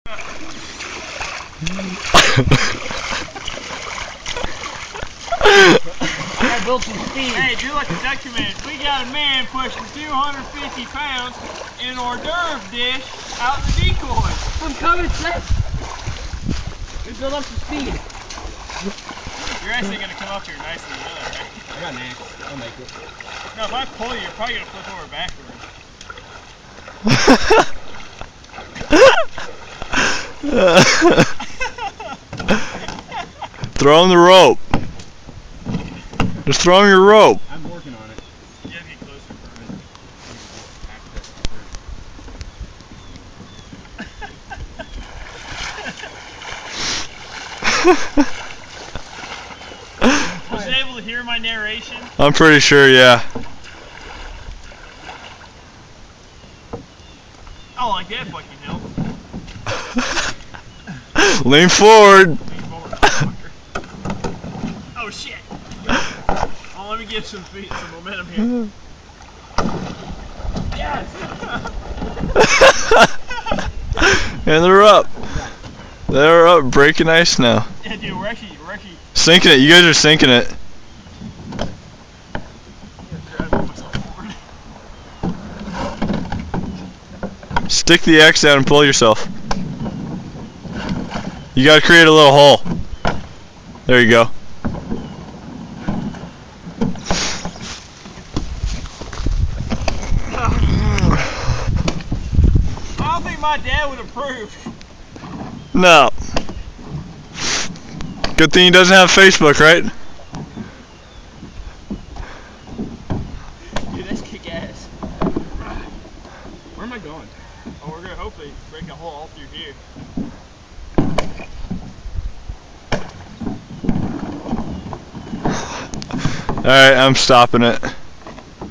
I built some speed. Hey, do like the document. We got a man pushing 250 pounds in an hors d'oeuvre dish out in the decoy. Some common sense. We build up some speed. You're actually going to come up here nicely, really, right? I got an axe. I'll make it. No, if I pull you, you're probably going to flip over backwards. Throw him the rope. Just throw him your rope. I'm working on it. You have to get closer for Was it able to hear my narration? I'm pretty sure, yeah. Oh, like that fucking help. Lean forward. Oh shit! Oh, let me get some momentum here. Yes! And they're up. They're up, breaking ice now. Yeah, dude, we're actually Sinking it. You guys are sinking it. Stick the axe down and pull yourself. You gotta create a little hole. There you go. I don't think my dad would approve. No. Good thing he doesn't have Facebook, right? Dude, that's kick ass. Where am I going? Oh, we're gonna hopefully break a hole all through here. Alright, I'm stopping it.